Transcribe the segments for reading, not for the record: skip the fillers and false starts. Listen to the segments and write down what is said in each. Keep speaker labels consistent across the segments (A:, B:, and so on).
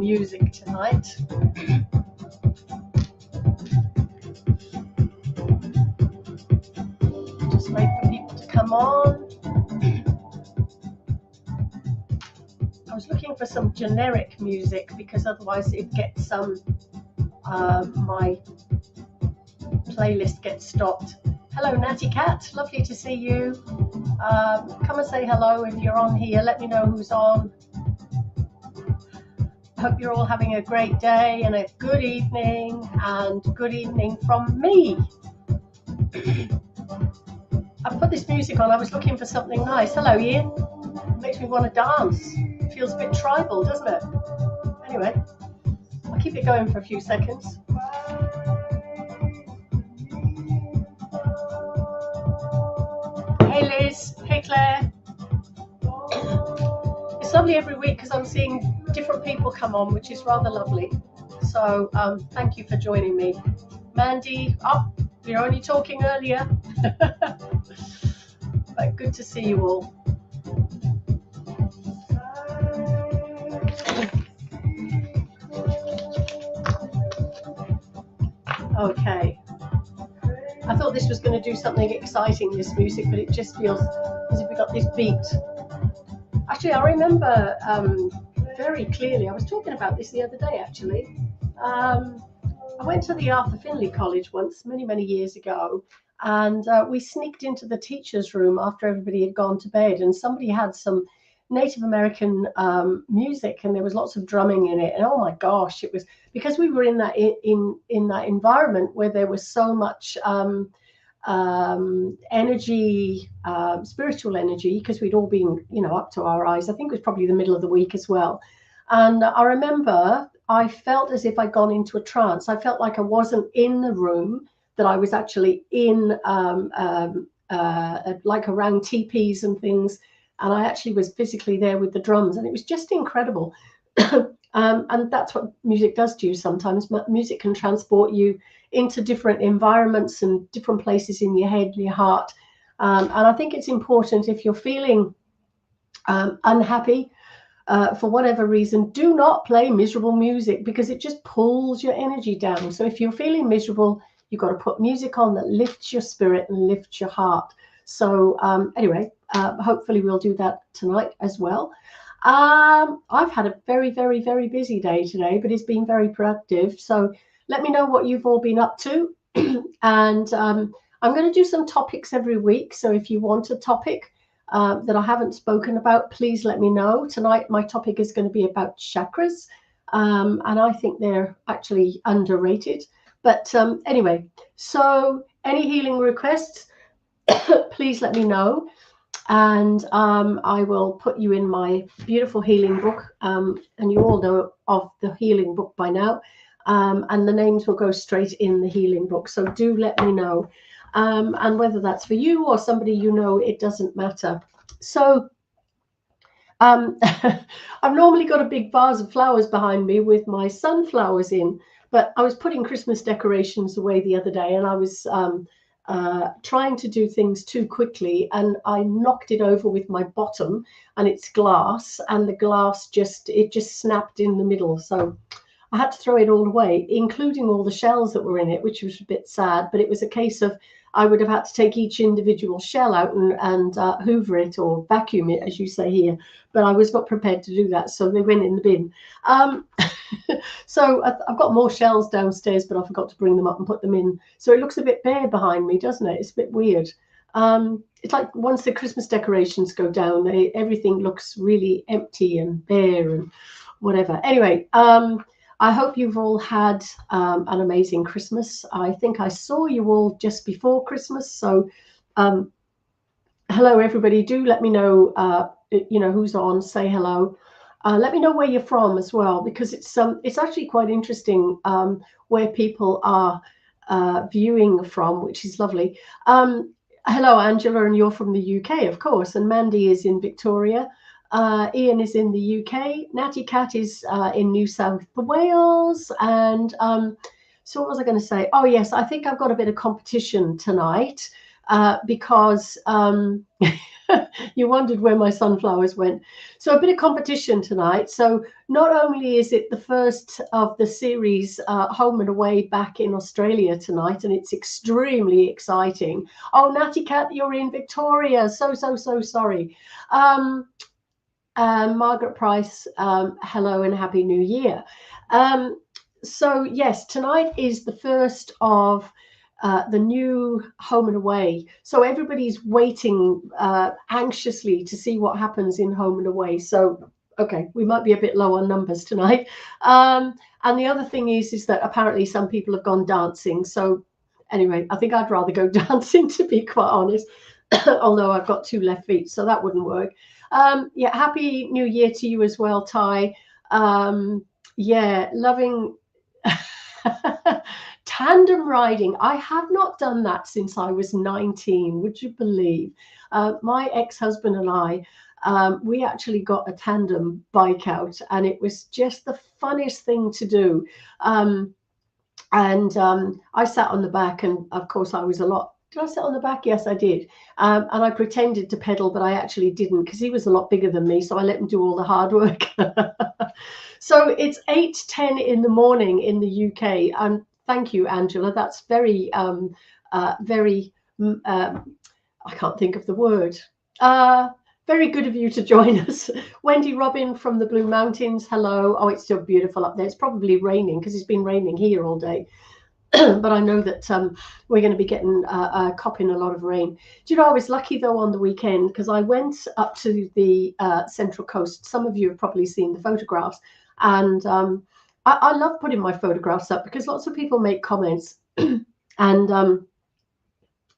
A: music tonight. Just wait for people to come on. I was looking for some generic music because otherwise it gets my playlist gets stopped. Hello, Natty Cat. Lovely to see you. Come and say hello if you're on here. Let me know who's on. Hope you're all having a great day and a good evening, and good evening from me. I put this music on. I was looking for something nice. Hello, Ian. It makes me want to dance. It feels a bit tribal, doesn't it? Anyway, I'll keep it going for a few seconds. Hey, Liz. Hey, Claire. It's lovely every week because I'm seeing different people come on, which is rather lovely. So thank you for joining me. Mandy, we were only talking earlier. But good to see you all. Okay. I thought this was going to do something exciting, this music, but it just feels as if we got this beat. Actually, I remember very clearly, I was talking about this the other day, actually. I went to the Arthur Findlay College once, many, many years ago, and we sneaked into the teacher's room after everybody had gone to bed, and somebody had some Native American music, and there was lots of drumming in it. And oh my gosh, it was because we were in that in that environment where there was so much energy, spiritual energy, because we'd all been, up to our eyes. I think it was probably the middle of the week as well. And I remember I felt as if I'd gone into a trance. I felt like I wasn't in the room, that I was actually in like around teepees and things. And I actually was physically there with the drums, and it was just incredible. And that's what music does to you sometimes. Music can transport you into different environments and different places in your head, your heart. And I think it's important, if you're feeling unhappy for whatever reason, do not play miserable music, because it just pulls your energy down. So if you're feeling miserable, you've got to put music on that lifts your spirit and lifts your heart. So anyway, hopefully we'll do that tonight as well. I've had a very, very, very busy day today, but it's been very productive. So let me know what you've all been up to. And I'm going to do some topics every week. So if you want a topic that I haven't spoken about, please let me know. Tonight, my topic is going to be about chakras. And I think they're actually underrated. But anyway, so any healing requests, please let me know. And I will put you in my beautiful healing book. And you all know of the healing book by now. And the names will go straight in the healing book. So do let me know. And whether that's for you or somebody you know, it doesn't matter. So I've normally got a big vase of flowers behind me with my sunflowers in. But I was putting Christmas decorations away the other day, and I was trying to do things too quickly, and I knocked it over with my bottom, and it's glass, and the glass just snapped in the middle. So I had to throw it all away, including all the shells that were in it, which was a bit sad. But it was a case of I would have had to take each individual shell out and hoover it, or vacuum it, as you say here. But I was not prepared to do that, so they went in the bin. So I've got more shells downstairs, but I forgot to bring them up and put them in. So it looks a bit bare behind me, doesn't it? It's a bit weird. It's like once the Christmas decorations go down, everything looks really empty and bare and whatever. Anyway, I hope you've all had an amazing Christmas. I think I saw you all just before Christmas. So hello, everybody. Do let me know, who's on. Say hello. Let me know where you're from as well, because it's actually quite interesting where people are viewing from, which is lovely. Hello, Angela, and you're from the UK, of course. And Mandy is in Victoria. Ian is in the UK. Natty Cat is in New South Wales. And so what was I going to say? Oh, yes, I think I've got a bit of competition tonight. because you wondered where my sunflowers went. So a bit of competition tonight. So not only is it the first of the series, home and away back in Australia tonight, and it's extremely exciting. Oh, Natty Cat, you're in Victoria. So sorry. Margaret Price, hello and happy new year. So yes, tonight is the first of the new home and away. So everybody's waiting anxiously to see what happens in home and away. So, okay, we might be a bit low on numbers tonight. And the other thing is that apparently some people have gone dancing. So anyway, I think I'd rather go dancing, to be quite honest, although I've got 2 left feet, so that wouldn't work. Yeah, happy new year to you as well, Ty. Yeah, loving tandem riding. I have not done that since I was 19. Would you believe? My ex-husband and I, we actually got a tandem bike out, and it was just the funniest thing to do. I sat on the back, and of course I was a lot. Did I sit on the back? Yes, I did. And I pretended to pedal, but I actually didn't, because he was a lot bigger than me. So I let him do all the hard work. So it's 8:10 in the morning in the UK. And thank you, Angela. That's very, very, I can't think of the word. Very good of you to join us. Wendy Robin from the Blue Mountains. Hello. Oh, it's still beautiful up there. It's probably raining because it's been raining here all day. But I know that we're going to be getting copping a lot of rain. Do you know, I was lucky though on the weekend, because I went up to the Central Coast. Some of you have probably seen the photographs, and I love putting my photographs up because lots of people make comments, and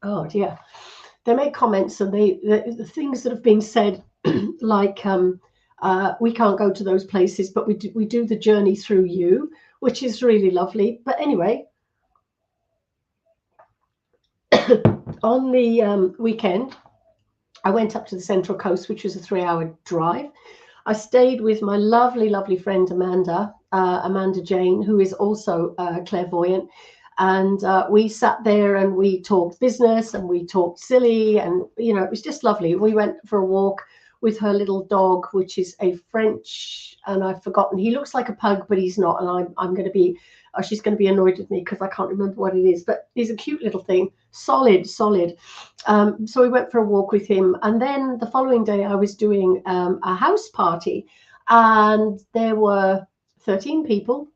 A: oh dear, they make comments, and the things that have been said, like we can't go to those places, but we do the journey through you, which is really lovely. But anyway. On the weekend, I went up to the Central Coast, which was a 3-hour drive. I stayed with my lovely, lovely friend Amanda Jane, who is also clairvoyant. And we sat there and we talked business and we talked silly. And, you know, it was just lovely. We went for a walk with her little dog, which is a French, and I've forgotten. He looks like a pug, but he's not. And I'm going to be... she's going to be annoyed with me because I can't remember what it is, but he's a cute little thing, solid. So we went for a walk with him, and then the following day I was doing a house party, and there were 13 people,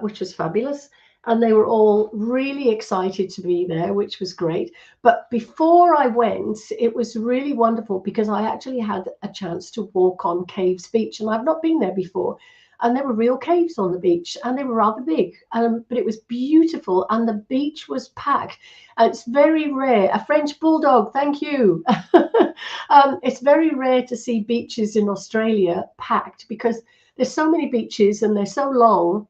A: which was fabulous, and they were all really excited to be there, which was great. But before I went, it was really wonderful because I actually had a chance to walk on Caves Beach, and I've not been there before. And there were real caves on the beach, and they were rather big, but it was beautiful, and the beach was packed. It's very rare. A French bulldog, thank you. It's very rare to see beaches in Australia packed because there's so many beaches and they're so long.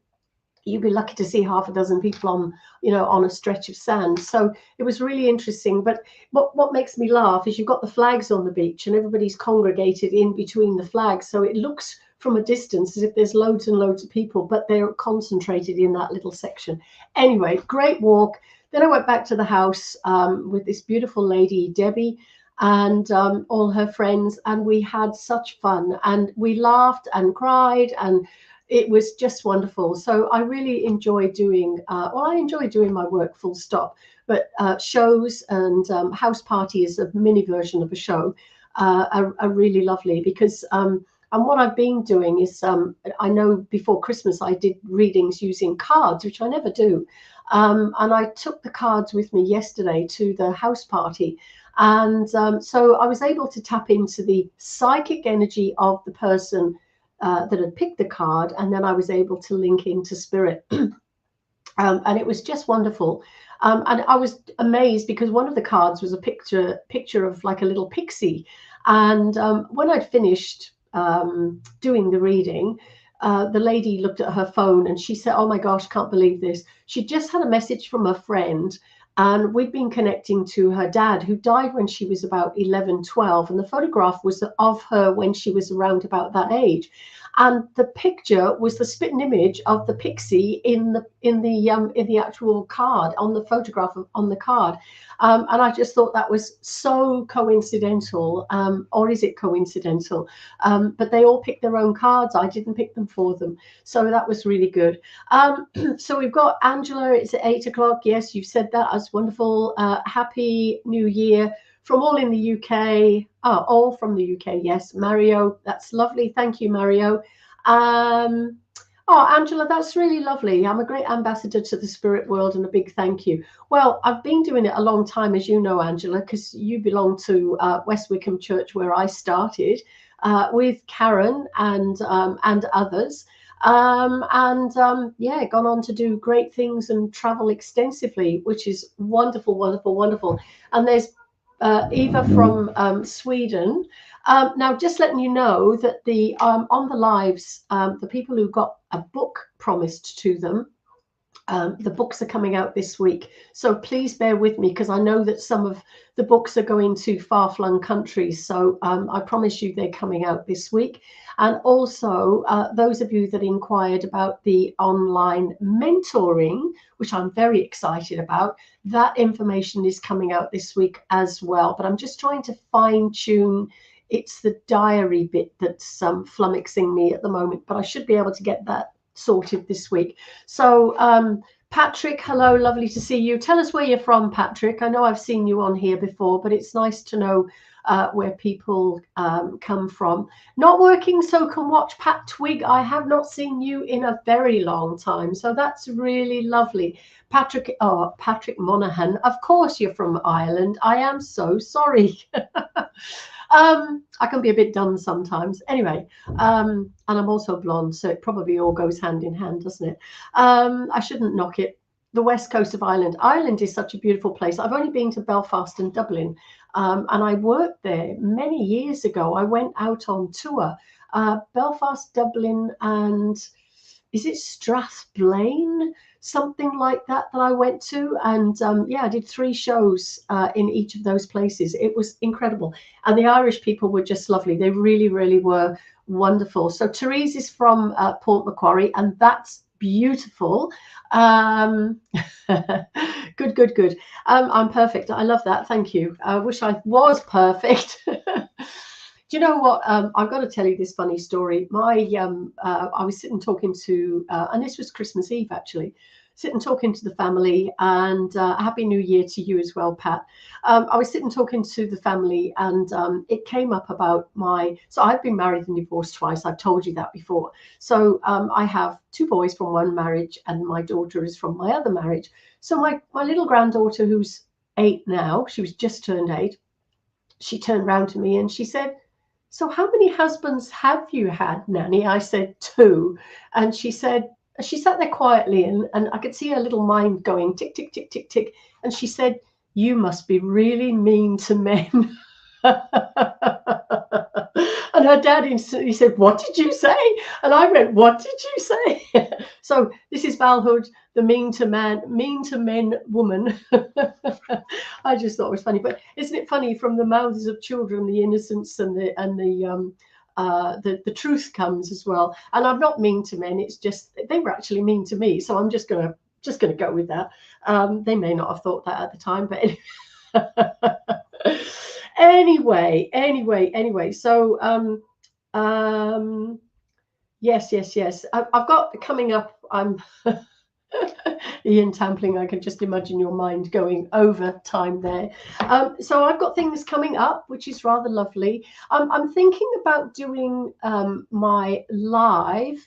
A: You'd be lucky to see half a dozen people on a stretch of sand. So it was really interesting. But what makes me laugh is you've got the flags on the beach, and everybody's congregated in between the flags, so it looks from a distance as if there's loads and loads of people, but they're concentrated in that little section. Anyway, great walk. Then I went back to the house with this beautiful lady, Debbie, and all her friends, and we had such fun, and we laughed and cried, and it was just wonderful. So I really enjoy doing, I enjoy doing my work full stop, but shows and house parties, a mini version of a show, are really lovely because and what I've been doing is, I know before Christmas I did readings using cards, which I never do. And I took the cards with me yesterday to the house party. And so I was able to tap into the psychic energy of the person that had picked the card. And then I was able to link into spirit. And it was just wonderful. And I was amazed because one of the cards was a picture of like a little pixie. And when I'd finished doing the reading, the lady looked at her phone and she said, "Oh my gosh, can't believe this." She just had a message from a friend, and we'd been connecting to her dad, who died when she was about 11, 12, and the photograph was of her when she was around about that age. and the picture was the spitting image of the pixie in the actual card, on the photograph on the card. And I just thought that was so coincidental, or is it coincidental? But they all picked their own cards. I didn't pick them for them, so that was really good. So we've got Angela. It's at 8 o'clock. Yes, you've said that. That's wonderful. Happy New Year from all in the UK. Oh, all from the UK. Yes, Mario. That's lovely. Thank you, Mario. Oh, Angela, that's really lovely. I'm a great ambassador to the spirit world, and a big thank you. Well, I've been doing it a long time, as you know, Angela, because you belong to West Wickham Church, where I started with Karen and others. Yeah, gone on to do great things and travel extensively, which is wonderful, wonderful, wonderful. And there's Eva from Sweden. Now, just letting you know that the on the lives, the people who got a book promised to them, the books are coming out this week. So please bear with me, because I know that some of the books are going to far-flung countries. So I promise you they're coming out this week. And also those of you that inquired about the online mentoring, which I'm very excited about, that information is coming out this week as well. But I'm just trying to fine-tune. It's the diary bit that's flummoxing me at the moment, but I should be able to get that sorted this week. So Patrick, hello, lovely to see you. Tell us where you're from, Patrick. I know I've seen you on here before, but it's nice to know where people come from. Not working, so can watch. Pat Twig, I have not seen you in a very long time, so that's really lovely. Patrick, oh, Patrick Monaghan, of course you're from Ireland. I am so sorry. I can be a bit dumb sometimes. Anyway, and I'm also blonde, so it probably all goes hand in hand, doesn't it? I shouldn't knock it. The west coast of Ireland. Ireland is such a beautiful place. I've only been to Belfast and Dublin, and I worked there many years ago. I went out on tour. Belfast, Dublin, and is it Strathblane? Something like that I went to. And yeah, I did 3 shows in each of those places. It was incredible. And the Irish people were just lovely. They really, really were wonderful. So Therese is from Port Macquarie, and that's beautiful. Good, good, good. I'm perfect. I love that. Thank you. I wish I was perfect. Do you know what? I've got to tell you this funny story. I was sitting talking to, and this was Christmas Eve actually, sitting talking to the family, and Happy New Year to you as well, Pat. I was sitting talking to the family, and it came up about so I've been married and divorced twice. I've told you that before. So I have 2 boys from one marriage, and my daughter is from my other marriage. So my little granddaughter, who's 8 now, she was just turned 8, she turned round to me and she said, "So how many husbands have you had, Nanny?" I said, 2. And she said, she sat there quietly, and I could see her little mind going tick, tick, tick, tick, tick. And she said, "You must be really mean to men." And her dad instantly said, "What did you say?" And I went, "What did you say?" So this is Val Hood, the mean to men woman. I just thought it was funny. But isn't it funny, from the mouths of children, the innocence and the truth comes as well. And I'm not mean to men. It's just they were actually mean to me. So I'm just gonna go with that. They may not have thought that at the time, but anyway. So yes. I've got coming up. I'm Ian Tampling, I can just imagine your mind going over time there. So I've got things coming up, which is rather lovely. I'm thinking about doing my live.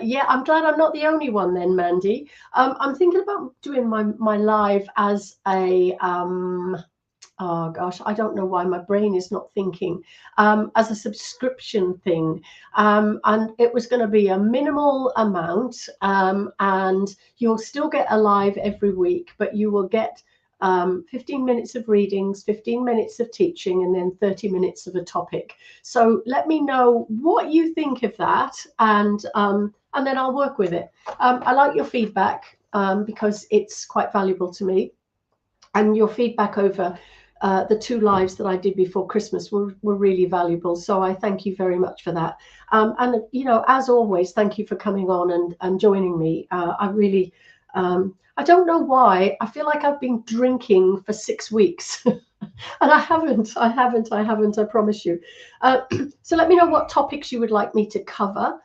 A: Yeah, I'm glad I'm not the only one then, Mandy. I'm thinking about doing my live as a oh gosh, I don't know why my brain is not thinking, as a subscription thing. And it was going to be a minimal amount, and you'll still get a live every week, but you will get 15 minutes of readings, 15 minutes of teaching, and then 30 minutes of a topic. So let me know what you think of that, and then I'll work with it. I like your feedback, because it's quite valuable to me, and your feedback over the 2 lives that I did before Christmas were really valuable. So I thank you very much for that. And, you know, as always, thank you for coming on and joining me. I really, I don't know why. I feel like I've been drinking for 6 weeks. And I haven't, I promise you. So let me know what topics you would like me to cover,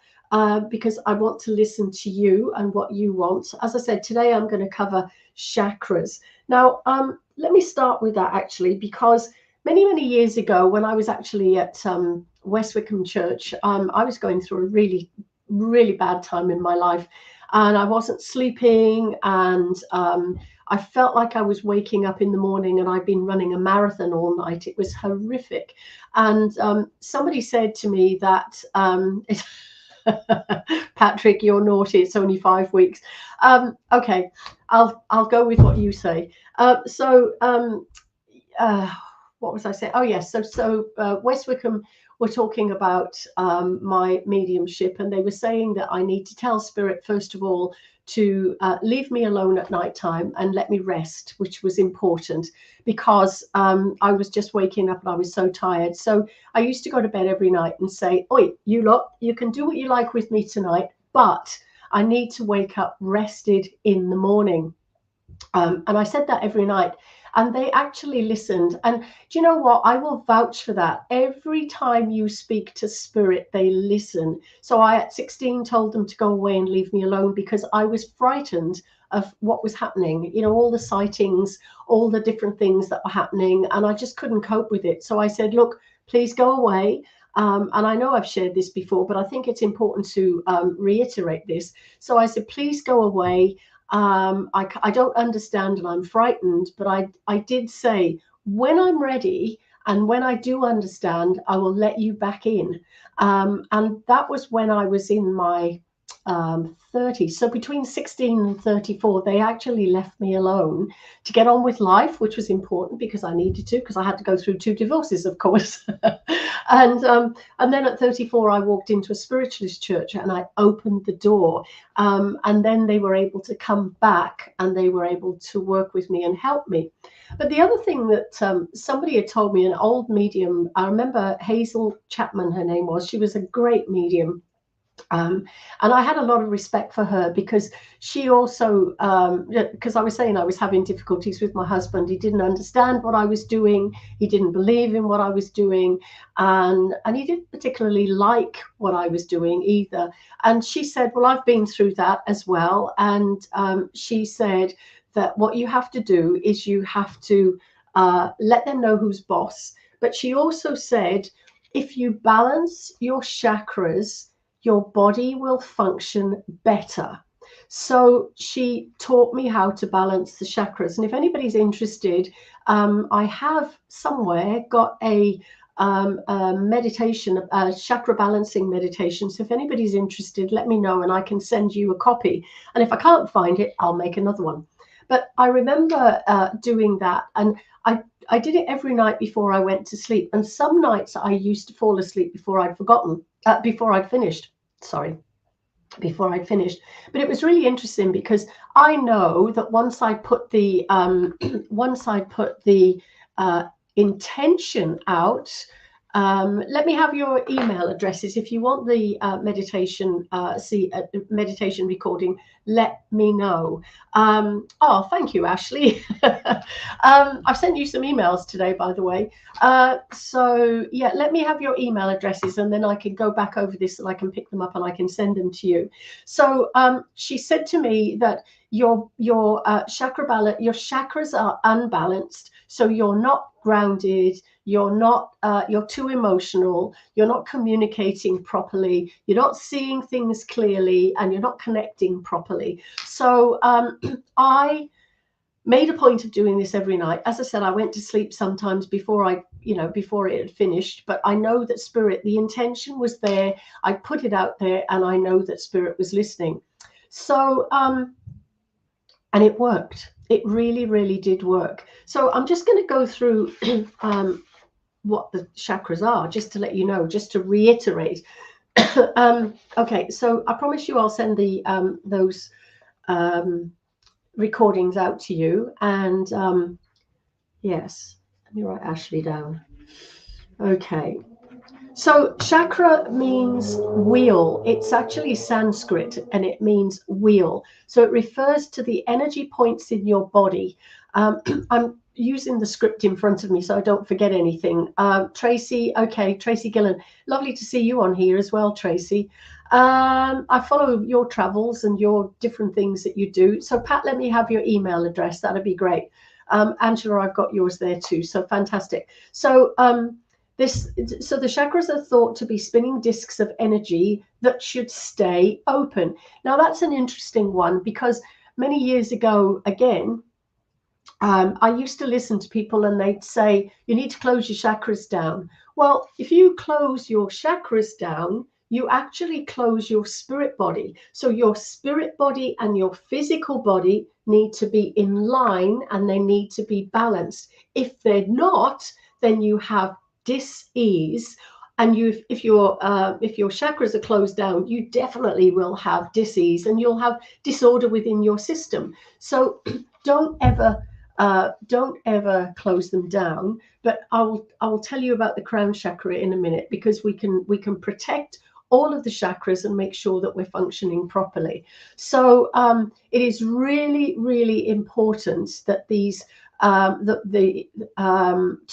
A: because I want to listen to you and what you want. As I said, today I'm going to cover chakras. Now, let me start with that actually, because many, many years ago, when I was actually at West Wickham Church, I was going through a really, really bad time in my life, and I wasn't sleeping, and I felt like I was waking up in the morning, and I'd been running a marathon all night. It was horrific. And somebody said to me that, Patrick, you're naughty. It's only 5 weeks. Okay, I'll go with what you say. What was I saying? Oh yes. So West Wickham were talking about my mediumship, and they were saying that I need to tell Spirit first of all to leave me alone at night time and let me rest, which was important, because I was just waking up and I was so tired. So I used to go to bed every night and say, oi, you lot, you can do what you like with me tonight, but I need to wake up rested in the morning. And I said that every night, and they actually listened. And do you know what? I will vouch for that. Every time you speak to Spirit, they listen. So I, at 16, told them to go away and leave me alone, because I was frightened of what was happening. You know, all the sightings, all the different things that were happening, and I just couldn't cope with it. So I said, look, please go away. And I know I've shared this before, but I think it's important to reiterate this. So I said, please go away. I don't understand and I'm frightened, but I did say, when I'm ready and when I do understand, I will let you back in. And that was when I was in my 30s. So between 16 and 34, they actually left me alone to get on with life, which was important because I needed to, because I had to go through 2 divorces, of course. And then at 34, I walked into a spiritualist church and I opened the door. And then they were able to come back and they were able to work with me and help me. But the other thing that somebody had told me, an old medium, I remember Hazel Chapman, her name was, she was a great medium. And I had a lot of respect for her, because she also, because I was saying I was having difficulties with my husband. He didn't understand what I was doing. He didn't believe in what I was doing. And he didn't particularly like what I was doing either. And she said, well, I've been through that as well. And she said that what you have to do is you have to let them know who's boss. But she also said, if you balance your chakras, your body will function better. So she taught me how to balance the chakras. And if anybody's interested, I have somewhere got a meditation, a chakra balancing meditation. So if anybody's interested, let me know and I can send you a copy. And if I can't find it, I'll make another one. But I remember doing that, and I did it every night before I went to sleep. And some nights I used to fall asleep before I'd finished. But it was really interesting, because I know that once I put the intention out. Let me have your email addresses if you want the meditation recording. Let me know. Oh, thank you, Ashley. I've sent you some emails today, by the way. So yeah, let me have your email addresses, and then I can go back over this and I can pick them up and I can send them to you. So she said to me that your chakras are unbalanced, so you're not grounded, you're too emotional, you're not communicating properly, you're not seeing things clearly, and you're not connecting properly. So I made a point of doing this every night. As I said, I went to sleep sometimes before it had finished, but I know that Spirit, the intention was there, I put it out there, and I know that Spirit was listening. So and it worked. It really, really did work. So I'm just going to go through what the chakras are, just to let you know, just to reiterate. Okay, so I promise you I'll send the those recordings out to you. And yes, Let me write Ashley down. Okay. So chakra means wheel. It's actually Sanskrit and it means wheel. So it refers to the energy points in your body. I'm using the script in front of me so I don't forget anything. Tracy, okay, Tracy Gillen. Lovely to see you on here as well, Tracy. I follow your travels and your different things that you do. So Pat, let me have your email address. That'd be great. Angela, I've got yours there too. So fantastic. So so the chakras are thought to be spinning discs of energy that should stay open. Now that's an interesting one because many years ago, again, I used to listen to people and they'd say, you need to close your chakras down. Well, if you close your chakras down, you actually close your spirit body. So your spirit body and your physical body need to be in line and they need to be balanced. If they're not, then you have dis-ease, and if your chakras are closed down, you definitely will have dis-ease and you'll have disorder within your system. So don't ever close them down. But I will tell you about the crown chakra in a minute, because we can protect all of the chakras and make sure that we're functioning properly. So it is really, really important that these to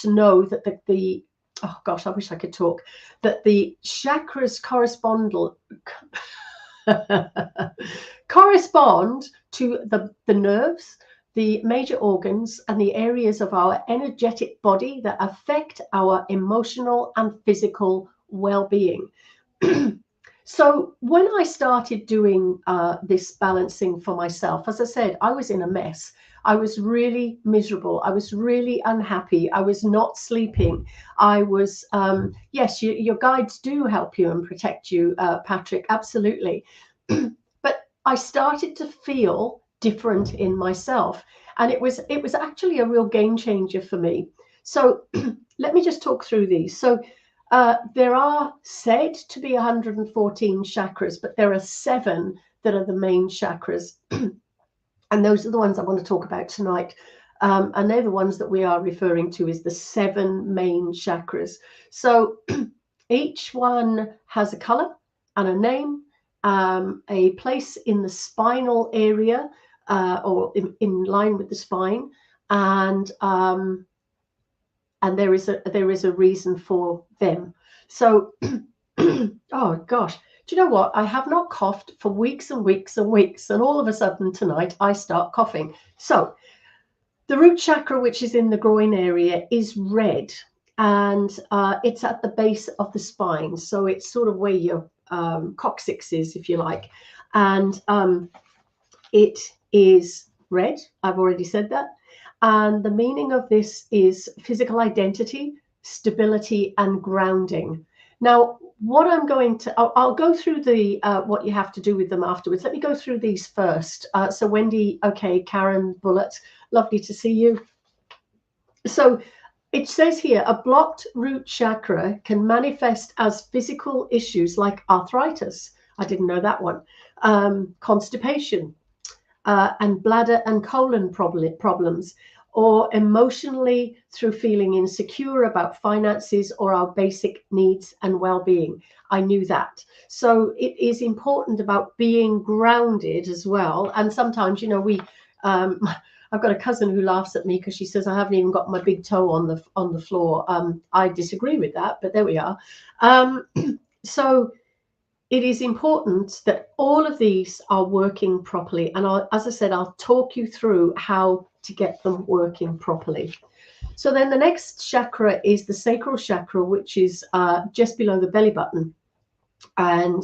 A: know that the oh gosh, I wish I could talk, that the chakras correspond to the nerves, the major organs, and the areas of our energetic body that affect our emotional and physical well-being. So when I started doing this balancing for myself, as I said, I was in a mess. I was really miserable. I was really unhappy. I was not sleeping. I was, yes, your guides do help you and protect you, Patrick, absolutely. But I started to feel different in myself. And it was actually a real game changer for me. So let me just talk through these. So there are said to be 114 chakras, but there are 7 that are the main chakras. And those are the ones I want to talk about tonight. And they're the ones that we are referring to as the 7 main chakras. So each one has a color and a name, a place in the spinal area, or in line with the spine. And there is a reason for them. So, oh gosh, do you know what? I have not coughed for weeks and weeks and weeks, and all of a sudden tonight I start coughing. So, the root chakra, which is in the groin area, is red, and it's at the base of the spine. So it's sort of where your coccyx is, if you like, and it is red. I've already said that. And the meaning of this is physical identity, stability, and grounding. Now, what I'm going to, I'll go through the what you have to do with them afterwards. Let me go through these first. So Wendy, okay, Karen Bullitt, lovely to see you. So it says here, a blocked root chakra can manifest as physical issues like arthritis. I didn't know that one. Constipation, and bladder and colon problems, or emotionally through feeling insecure about finances or our basic needs and well-being. I knew that. So it is important about being grounded as well. And sometimes, you know, I've got a cousin who laughs at me because she says I haven't even got my big toe on the floor. I disagree with that, but there we are. So it is important that all of these are working properly. And as I said, I'll talk you through how to get them working properly. So then the next chakra is the sacral chakra, which is just below the belly button. And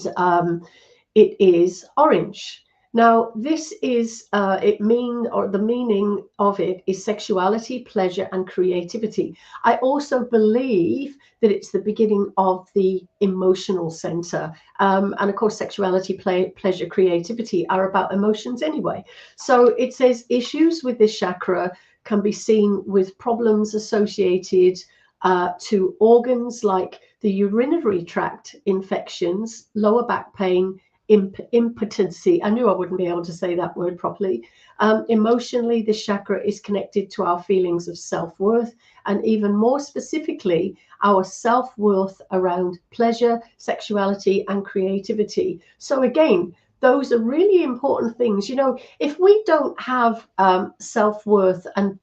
A: it is orange. Now, this is, the meaning of it is sexuality, pleasure, and creativity. I also believe that it's the beginning of the emotional center. And of course, sexuality, pleasure, creativity are about emotions anyway. So it says issues with this chakra can be seen with problems associated to organs like the urinary tract infections, lower back pain, impotency. I knew I wouldn't be able to say that word properly. Emotionally, this chakra is connected to our feelings of self-worth, and even more specifically, our self-worth around pleasure, sexuality, and creativity. So again, those are really important things. You know, if we don't have self-worth and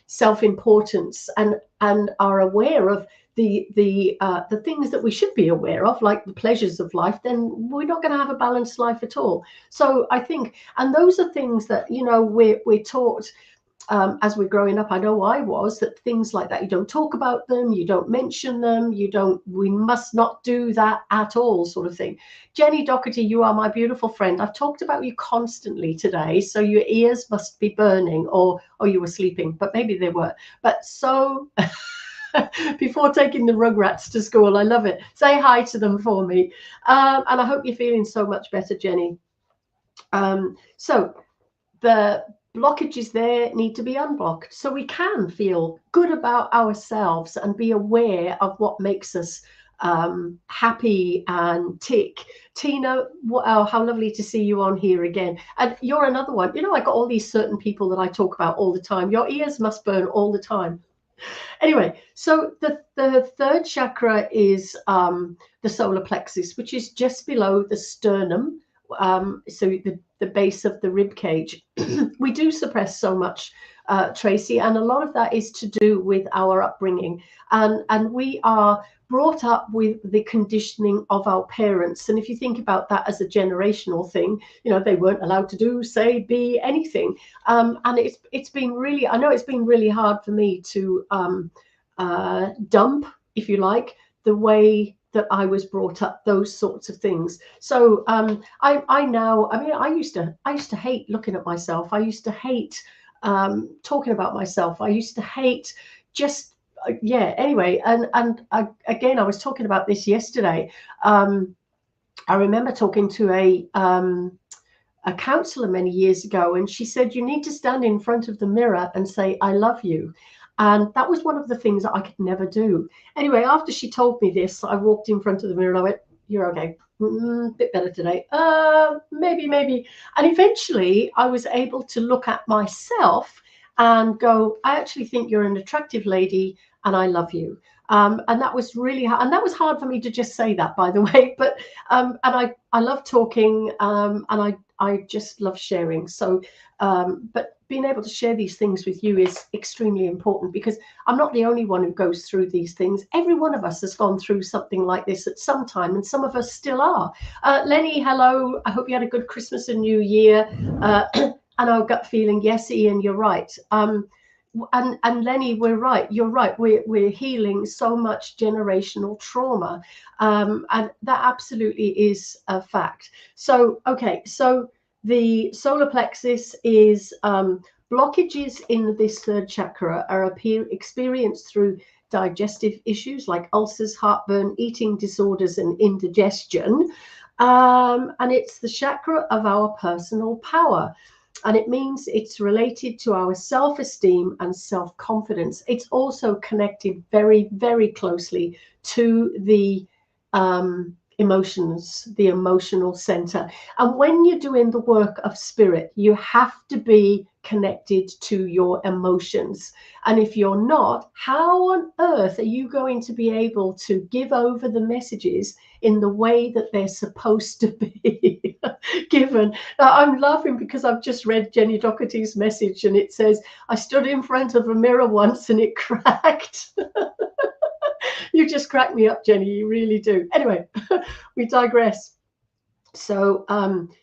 A: self-importance and are aware of the things that we should be aware of, like the pleasures of life, then we're not going to have a balanced life at all. So I think, and those are things that, you know, we're taught as we're growing up. I know I was, that things like that, you don't talk about them, you don't mention them, we must not do that at all, sort of thing. Jenny Doherty, you are my beautiful friend. I've talked about you constantly today, so your ears must be burning, or you were sleeping, but maybe they were. But so before taking the Rugrats to school, I love it. Say hi to them for me. And I hope you're feeling so much better, Jenny. So the blockages there need to be unblocked, so we can feel good about ourselves and be aware of what makes us happy and tick. Tina, oh, how lovely to see you on here again. And you're another one. You know, I got all these certain people that I talk about all the time. Your ears must burn all the time. Anyway, so the third chakra is the solar plexus, which is just below the sternum. So the base of the rib cage. We do suppress so much, Tracy, and a lot of that is to do with our upbringing, and we are brought up with the conditioning of our parents. And if you think about that as a generational thing, you know, they weren't allowed to do, say, be anything, and it's been really, I know it's been really hard for me to dump, if you like, the way that I was brought up, those sorts of things. So I now, I mean, I used to hate looking at myself. I used to hate talking about myself. I used to hate just, yeah, anyway. And again, I was talking about this yesterday. I remember talking to a counselor many years ago, and she said, you need to stand in front of the mirror and say, I love you. And that was one of the things that I could never do. Anyway, after she told me this, I walked in front of the mirror and I went, you're okay. Bit better today. Maybe. And eventually I was able to look at myself and go, I actually think you're an attractive lady and I love you. And that was really hard. And that was hard for me to just say that, by the way. But and I love talking, and I just love sharing. So, but being able to share these things with you is extremely important, because I'm not the only one who goes through these things. Every one of us has gone through something like this at some time, and some of us still are. Lenny, hello. I hope you had a good Christmas and New Year. And our gut feeling, yes, Ian, you're right. And Lenny, we're right. You're right. We're healing so much generational trauma, and that absolutely is a fact. So, okay, so the solar plexus is blockages in this third chakra are experienced through digestive issues like ulcers, heartburn, eating disorders, and indigestion. And it's the chakra of our personal power. And it means it's related to our self-esteem and self-confidence. It's also connected very, very closely to the emotions, the emotional center. And when you're doing the work of spirit, you have to be connected to your emotions. And if you're not, how on earth are you going to be able to give over the messages in the way that they're supposed to be given? Now, I'm laughing because I've just read Jenny Doherty's message, and it says, I stood in front of a mirror once and it cracked. You just crack me up, Jenny. You really do. Anyway, we digress. So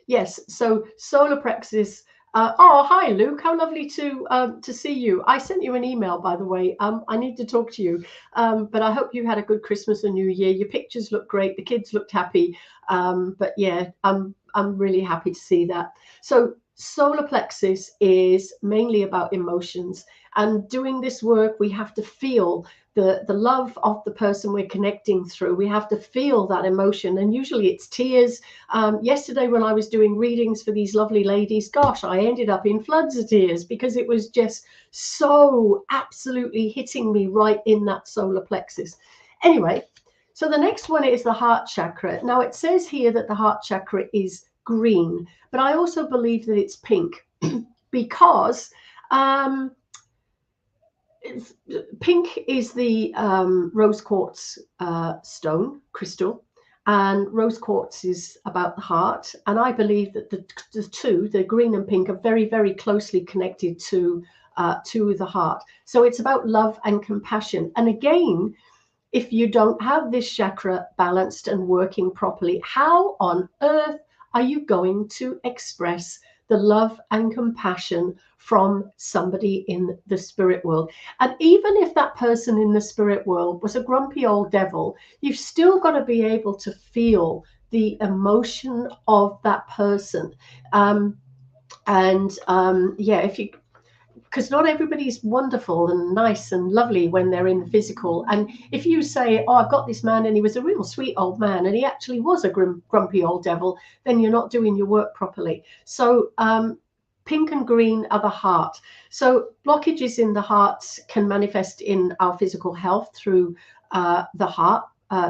A: yes, so solar plexus. Oh, hi, Luke. How lovely to see you. I sent you an email, by the way. I need to talk to you, but I hope you had a good Christmas and New Year. Your pictures look great. The kids looked happy. But yeah, I'm really happy to see that. So solar plexus is mainly about emotions, and doing this work, we have to feel the love of the person we're connecting through. We have to feel that emotion, and usually it's tears. Yesterday when I was doing readings for these lovely ladies, gosh, I ended up in floods of tears because it was just so absolutely hitting me right in that solar plexus. Anyway, So the next one is the heart chakra. Now it says here that the heart chakra is green, but I also believe that it's pink because pink is the rose quartz stone crystal, and rose quartz is about the heart. And I believe that the two, the green and pink, are very, very closely connected to the heart. So it's about love and compassion. And again, if you don't have this chakra balanced and working properly, how on earth are you going to express the love and compassion from somebody in the spirit world? And even if that person in the spirit world was a grumpy old devil, you've still got to be able to feel the emotion of that person. Yeah, if you, because not everybody's wonderful and nice and lovely when they're in the physical. And if you say, oh, I've got this man and he was a real sweet old man and he actually was a grumpy old devil, then you're not doing your work properly. So pink and green are the heart. So blockages in the heart can manifest in our physical health through the heart,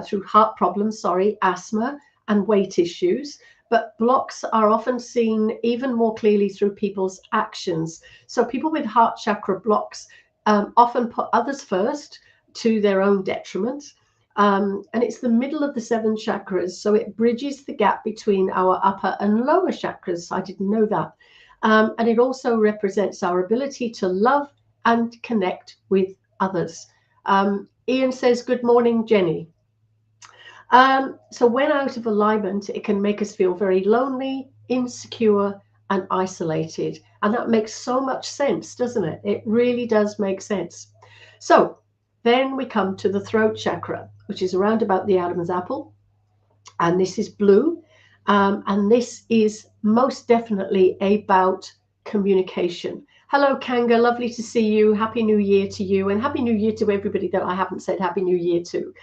A: through heart problems, asthma and weight issues. But blocks are often seen even more clearly through people's actions. So people with heart chakra blocks often put others first to their own detriment. And it's the middle of the 7 chakras. So it bridges the gap between our upper and lower chakras. I didn't know that. And it also represents our ability to love and connect with others. Ian says, good morning, Jenny. So when out of alignment, it can make us feel very lonely, insecure, and isolated. And that makes so much sense, doesn't it? It really does make sense. So then we come to the throat chakra, which is around about the Adam's apple. And this is blue. And this is most definitely about communication. Hello, Kanga. Lovely to see you. Happy New Year to you. And Happy New Year to everybody that I haven't said Happy New Year to.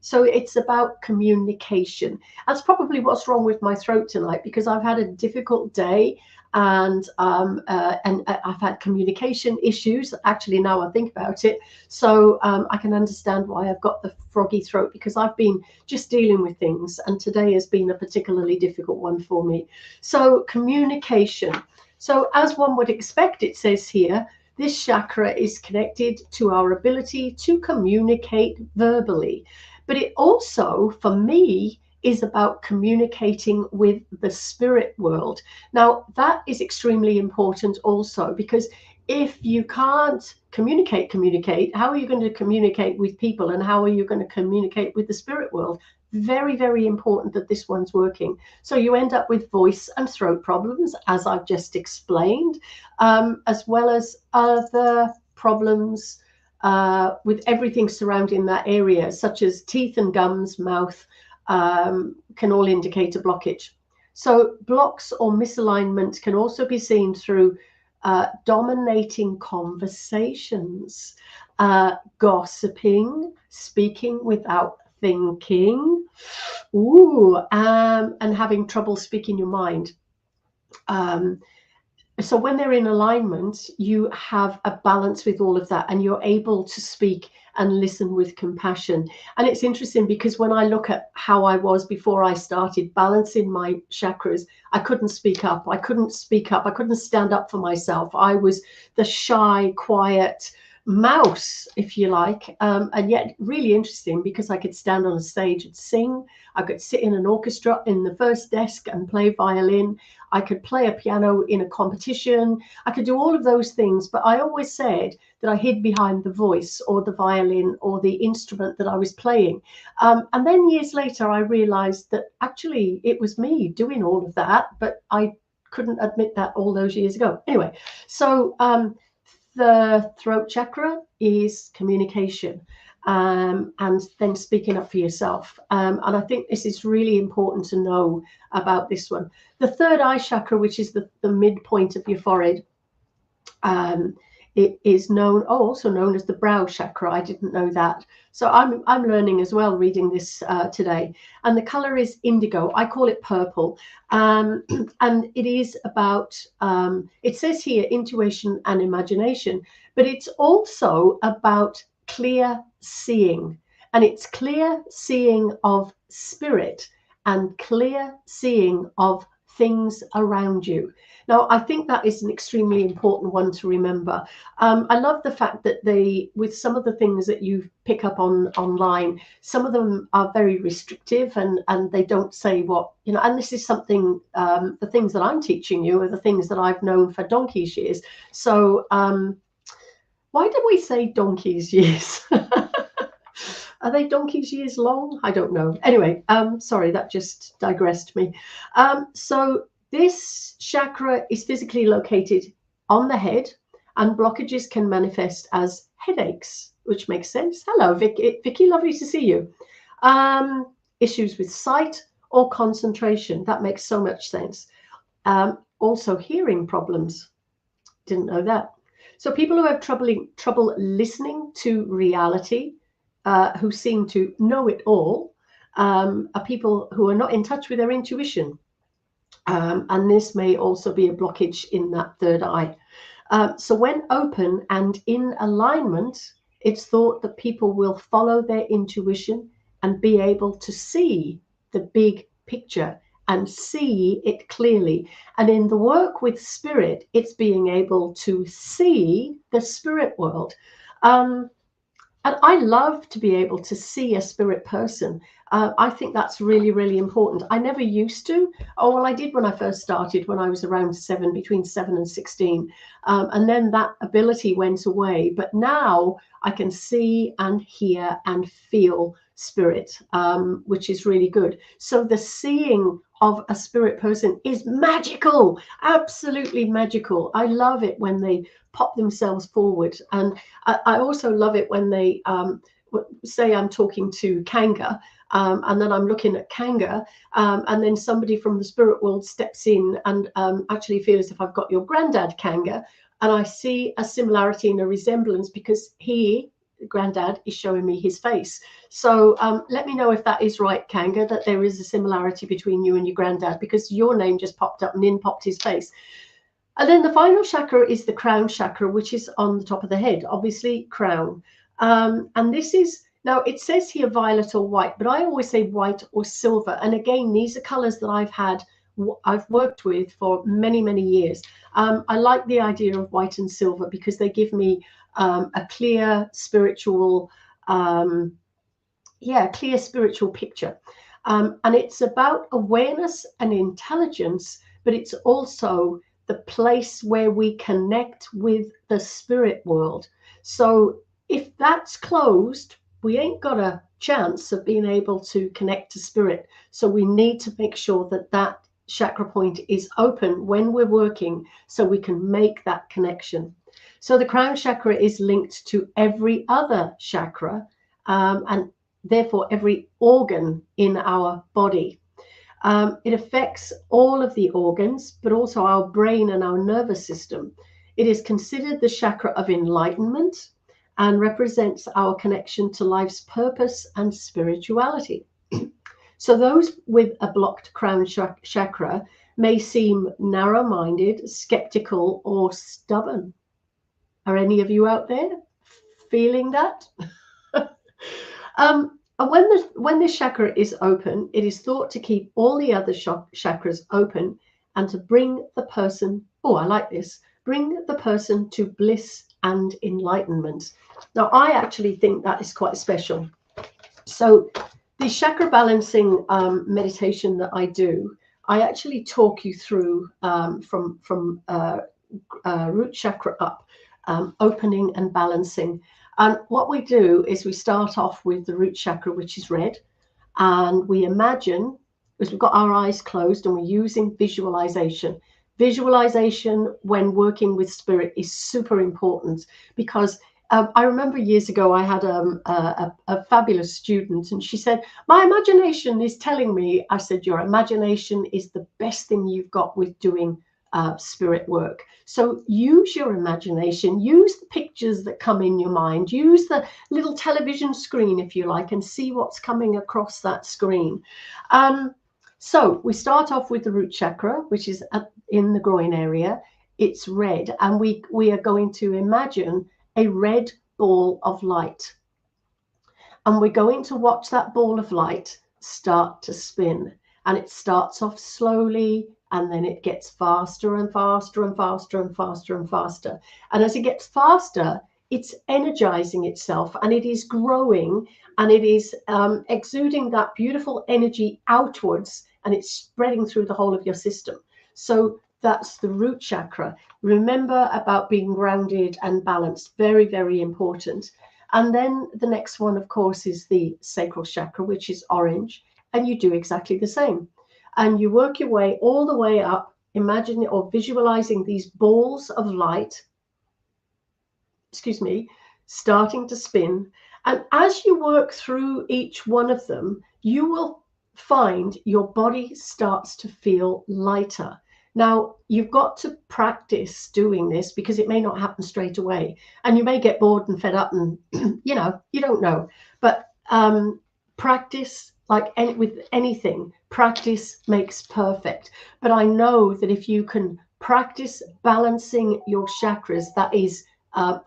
A: So it's about communication. That's probably what's wrong with my throat tonight, because I've had a difficult day and I've had communication issues. Actually, now I think about it, so I can understand why I've got the froggy throat, because I've been just dealing with things, and today has been a particularly difficult one for me. So communication. So as one would expect, it says here, this chakra is connected to our ability to communicate verbally. But it also, for me, is about communicating with the spirit world. Now, that is extremely important also, because if you can't communicate, how are you going to communicate with people, and how are you going to communicate with the spirit world? Very, very important that this one's working. So you end up with voice and throat problems, as I've just explained, as well as other problems with everything surrounding that area, such as teeth and gums, mouth, can all indicate a blockage. So blocks or misalignment can also be seen through dominating conversations, gossiping, speaking without thinking, and having trouble speaking your mind. So when they're in alignment, you have a balance with all of that, and you're able to speak and listen with compassion. And it's interesting, because when I look at how I was before I started balancing my chakras, I couldn't speak up. I couldn't stand up for myself. I was the shy, quiet mouse, if you like, and yet really interesting, because I could stand on a stage and sing. I could sit in an orchestra in the first desk and play violin. I could play a piano in a competition. I could do all of those things, but I always said that I hid behind the voice or the violin or the instrument that I was playing. And then years later, I realized that actually it was me doing all of that, but I couldn't admit that all those years ago. Anyway, so the throat chakra is communication, and then speaking up for yourself. And I think this is really important to know about this one. The third eye chakra, which is the midpoint of your forehead, it is also known as the brow chakra. I didn't know that. So I'm learning as well, reading this today. And the color is indigo. I call it purple. And it is about, it says here, intuition and imagination, but it's also about clear seeing. and it's clear seeing of spirit and clear seeing of things around you. Now, I think that is an extremely important one to remember. I love the fact that with some of the things that you pick up online, some of them are very restrictive, and they don't say what, and this is something, the things that I'm teaching you are the things that I've known for donkey's years. So why do we say donkey's years? Are they donkey's years long? I don't know. Anyway, sorry, that just digressed me. So this chakra is physically located on the head, and blockages can manifest as headaches, which makes sense. Hello, Vicky, lovely to see you. Issues with sight or concentration. That makes so much sense. Also hearing problems. Didn't know that. So people who have trouble listening to reality, who seem to know it all, are people who are not in touch with their intuition. And this may also be a blockage in that third eye. So when open and in alignment, it's thought that people will follow their intuition and be able to see the big picture and see it clearly. And in the work with spirit, it's being able to see the spirit world. And I love to be able to see a spirit person. I think that's really, really important. I never used to. Oh, well, I did when I first started, when I was around between 7 and 16. And then that ability went away. But now I can see and hear and feel spirit, which is really good. So the seeing of a spirit person is magical, absolutely magical. I love it when they pop themselves forward. And I also love it when they say I'm talking to Kanga, and then I'm looking at Kanga, and then somebody from the spirit world steps in and actually feel as if I've got your granddad Kanga, and I see a similarity and a resemblance because granddad is showing me his face. So let me know if that is right, Kanga, that there is a similarity between you and your granddad, because your name just popped up and in popped his face. And then the final chakra is the crown chakra, which is on the top of the head, obviously crown. And this is, now it says here violet or white, but I always say white or silver. And again, these are colors that I've worked with for many, many years. I like the idea of white and silver because they give me a clear spiritual, clear spiritual picture. And it's about awareness and intelligence, but it's also the place where we connect with the spirit world. So if that's closed, we ain't got a chance of being able to connect to spirit. So we need to make sure that that chakra point is open when we're working, so we can make that connection. So the crown chakra is linked to every other chakra, and therefore every organ in our body. It affects all of the organs, but also our brain and our nervous system. It is considered the chakra of enlightenment and represents our connection to life's purpose and spirituality. So those with a blocked crown chakra may seem narrow-minded, skeptical, or stubborn. Are any of you out there feeling that? And when this chakra is open, it is thought to keep all the other chakras open and to bring the person, bring the person to bliss and enlightenment. Now, I actually think that is quite special. So the chakra balancing meditation that I do, I actually talk you through from root chakra up, opening and balancing. And what we do is we start off with the root chakra, which is red, and we imagine, because we've got our eyes closed and we're using visualization. Visualization when working with spirit is super important, because I remember years ago I had a fabulous student, and she said, my imagination is telling me. I said, your imagination is the best thing you've got with doing spirit work. So use your imagination, use the pictures that come in your mind, use the little television screen if you like, and see what's coming across that screen. So we start off with the root chakra, which is in the groin area. It's red, and we are going to imagine a red ball of light. And we're going to watch that ball of light start to spin. And it starts off slowly, and then it gets faster and faster and faster and faster and faster. And as it gets faster, it's energizing itself, and it is growing, and it is exuding that beautiful energy outwards, and it's spreading through the whole of your system. So that's the root chakra. Remember about being grounded and balanced. Very, very important. And then the next one, of course, is the sacral chakra, which is orange. And you do exactly the same. And you work your way all the way up, imagining or visualizing these balls of light, starting to spin. And as you work through each one of them, you will find your body starts to feel lighter. Now, you've got to practice doing this, because it may not happen straight away. And you may get bored and fed up and, you don't know. But practice, like with anything, practice makes perfect. But I know that if you can practice balancing your chakras, that is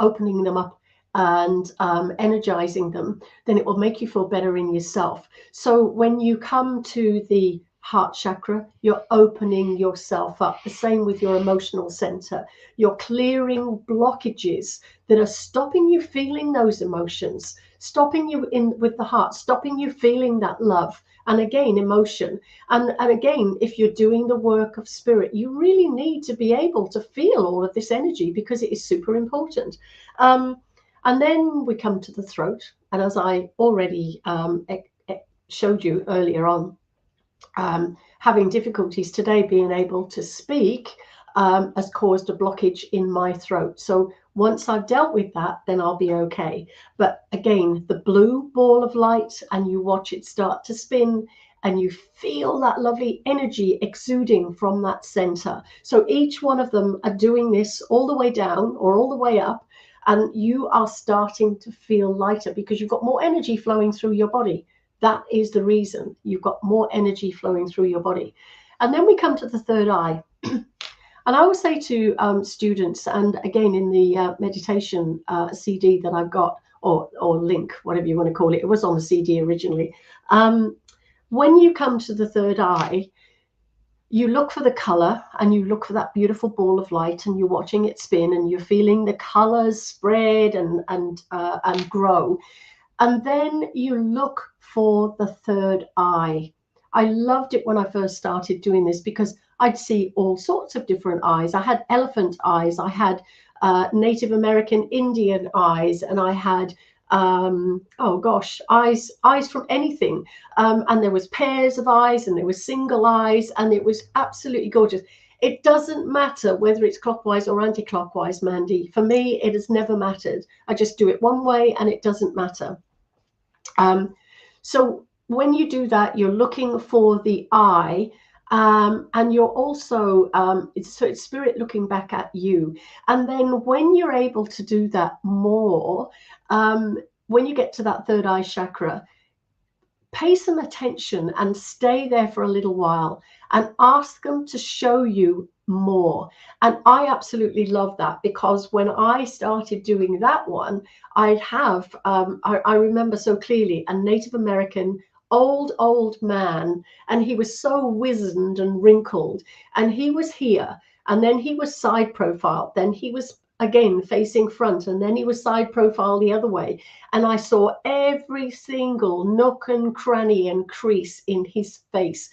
A: opening them up and energizing them, then it will make you feel better in yourself. So when you come to the heart chakra, you're opening yourself up. The same with your emotional center. You're clearing blockages that are stopping you feeling those emotions, stopping you with the heart, stopping you feeling that love. And again, emotion. And again, if you're doing the work of spirit, you really need to be able to feel all of this energy, because it is super important. And then we come to the throat. And as I already showed you earlier on, having difficulties today being able to speak has caused a blockage in my throat. So once I've dealt with that, then I'll be okay. But again, the blue ball of light, and you watch it start to spin, and you feel that lovely energy exuding from that center. So each one of them are doing this all the way down or all the way up, and you are starting to feel lighter because you've got more energy flowing through your body. That is the reason. You've got more energy flowing through your body. And then we come to the third eye. And I always say to students, and again in the meditation CD that I've got, or link, whatever you want to call it, it was on the CD originally. When you come to the third eye, you look for the color, and you look for that beautiful ball of light, and you're watching it spin, and you're feeling the colors spread and grow. And then you look for the third eye. I loved it when I first started doing this, because I'd see all sorts of different eyes. I had elephant eyes, I had Native American Indian eyes, and I had eyes from anything. And there was pairs of eyes, and there was single eyes, and it was absolutely gorgeous. It doesn't matter whether it's clockwise or anti-clockwise, Mandy. For me, it has never mattered. I just do it one way, and it doesn't matter. So when you do that, you're looking for the eye, and you're also, it's spirit looking back at you. And then when you're able to do that more, when you get to that third eye chakra, pay some attention and stay there for a little while and ask them to show you more. And I absolutely love that, because when I started doing that one, I'd have, I remember so clearly, a Native American old man, and he was so wizened and wrinkled, and he was here, and then he was side profile, then he was again facing front, and then he was side profile the other way, and I saw every single nook and cranny and crease in his face.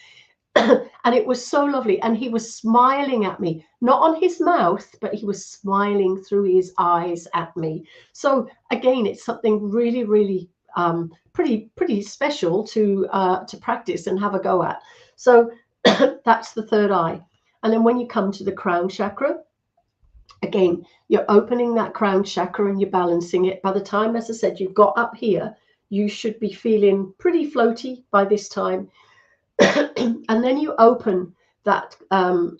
A: And it was so lovely, and he was smiling at me, not on his mouth, but he was smiling through his eyes at me. So again, it's something really, really pretty special to practice and have a go at. So that's the third eye. And then when you come to the crown chakra, again, you're opening that crown chakra and you're balancing it. By the time, as I said, you've got up here, you should be feeling pretty floaty by this time. And then you open that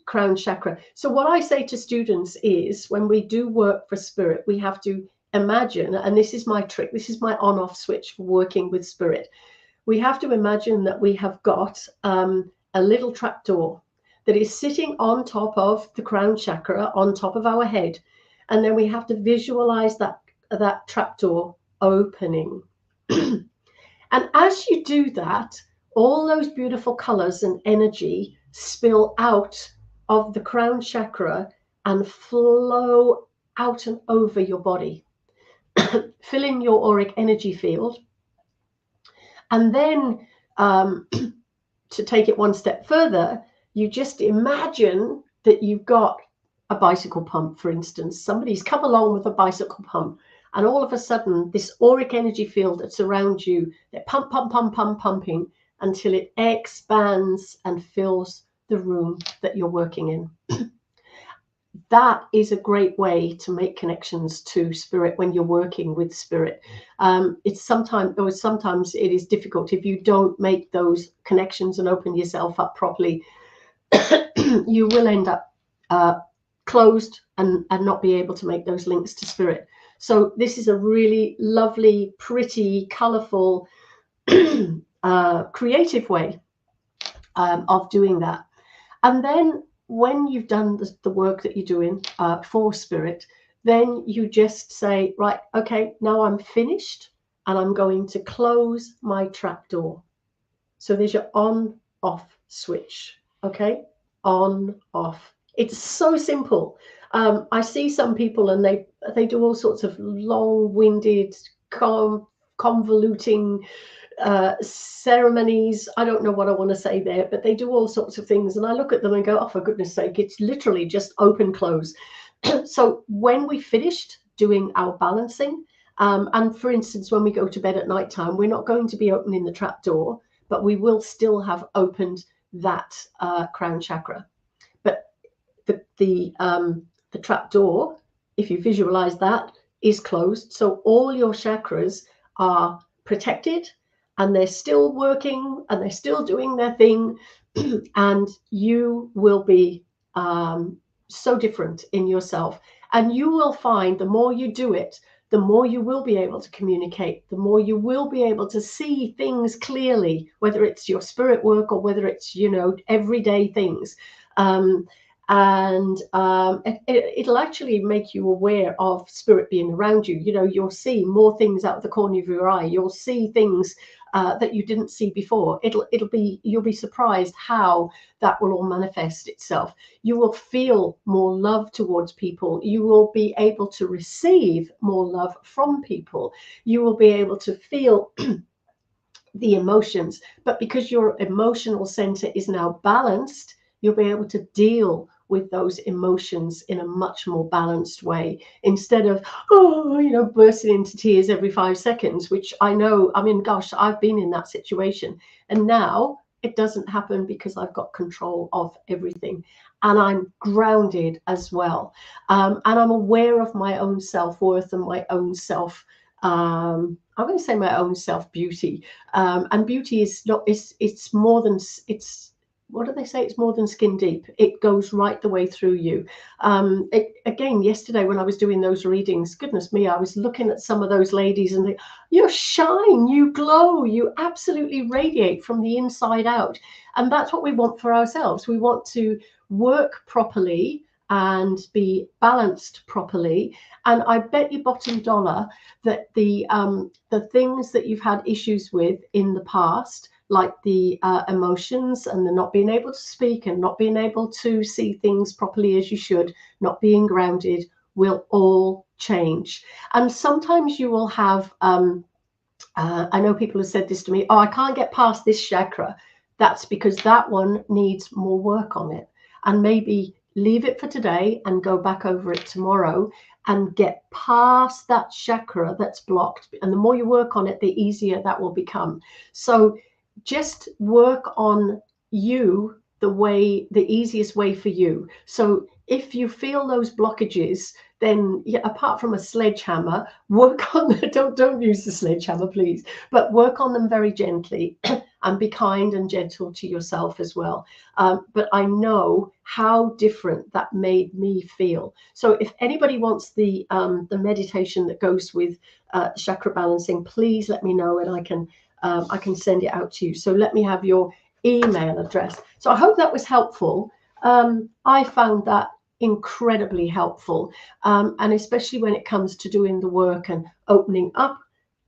A: crown chakra. So what I say to students is, when we do work for spirit, we have to imagine, and this is my trick, this is my on-off switch for working with spirit. We have to imagine that we have got a little trapdoor that is sitting on top of the crown chakra, on top of our head. And then we have to visualize that trapdoor opening. And as you do that, all those beautiful colors and energy spill out of the crown chakra and flow out and over your body, filling your auric energy field. And then to take it one step further, you just imagine that you've got a bicycle pump, for instance. Somebody's come along with a bicycle pump, and all of a sudden, this auric energy field that's around you, they're pumping until it expands and fills the room that you're working in. That is a great way to make connections to spirit when you're working with spirit. It's sometimes it is difficult if you don't make those connections and open yourself up properly. You will end up closed and not be able to make those links to spirit. So this is a really lovely, pretty, colorful, creative way of doing that. And then when you've done the work that you're doing for spirit, then you just say, right, okay, now I'm finished and I'm going to close my trapdoor. So there's your on, off switch. Okay, on, off. It's so simple. I see some people and they do all sorts of long-winded, convoluting ceremonies. I don't know what I want to say there, but they do all sorts of things, and I look at them and go, oh, for goodness sake, it's literally just open close. So when we finished doing our balancing, and for instance, when we go to bed at night time, we're not going to be opening the trap door, but we will still have opened that crown chakra. But the trap door, if you visualize that, is closed. So all your chakras are protected and they're still working and they're still doing their thing. And you will be so different in yourself. And you will find the more you do it, the more you will be able to communicate, the more you will be able to see things clearly, whether it's your spirit work or whether it's, everyday things. It'll actually make you aware of spirit being around you. You'll see more things out of the corner of your eye. You'll see things that you didn't see before. You'll be surprised how that will all manifest itself. You will feel more love towards people. You will be able to receive more love from people. You will be able to feel the emotions, but because your emotional center is now balanced, you'll be able to deal with those emotions in a much more balanced way, instead of bursting into tears every 5 seconds, which I know, gosh, I've been in that situation, and now it doesn't happen because I've got control of everything, and I'm grounded as well, and I'm aware of my own self-worth and my own I'm going to say my own self-beauty, and beauty is not, it's more than, what do they say? It's more than skin deep. It goes right the way through you. Again, yesterday when I was doing those readings, goodness me, I was looking at some of those ladies and you shine, you glow, you absolutely radiate from the inside out. And that's what we want for ourselves. We want to work properly and be balanced properly. And I bet you bottom dollar that the things that you've had issues with in the past, like the emotions and the not being able to speak and not being able to see things properly as you should, not being grounded, will all change. And sometimes you will have, I know people have said this to me, oh, I can't get past this chakra. That's because that one needs more work on it. And maybe leave it for today and go back over it tomorrow and get past that chakra that's blocked. And the more you work on it, the easier that will become. So just work on you the easiest way for you. So if you feel those blockages, then apart from a sledgehammer, work on don't use the sledgehammer, please, but work on them very gently and be kind and gentle to yourself as well. But I know how different that made me feel. So if anybody wants the meditation that goes with chakra balancing, please let me know, and I can send it out to you. So let me have your email address. So I hope that was helpful. I found that incredibly helpful, and especially when it comes to doing the work and opening up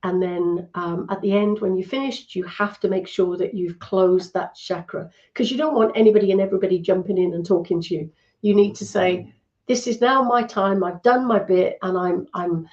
A: And then at the end, when you're finished, you have to make sure that you've closed that chakra, because you don't want anybody and everybody jumping in and talking to you. You need to say, this is now my time. I've done my bit, and I'm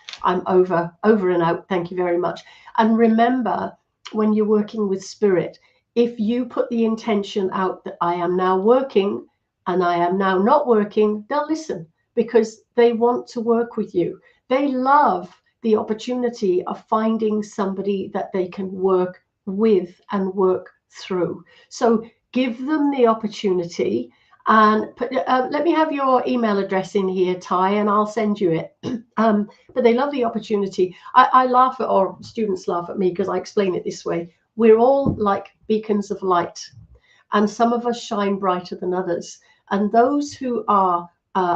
A: over and out. Thank you very much. And remember, when you're working with spirit, if you put the intention out that I am now working and I am now not working, they'll listen, because they want to work with you. They love the opportunity of finding somebody that they can work with and work through. So give them the opportunity, and let me have your email address in here, Ty, and I'll send you it. But they love the opportunity. I laugh at, or students laugh at me, because I explain it this way. We're all like beacons of light, and some of us shine brighter than others. And those who are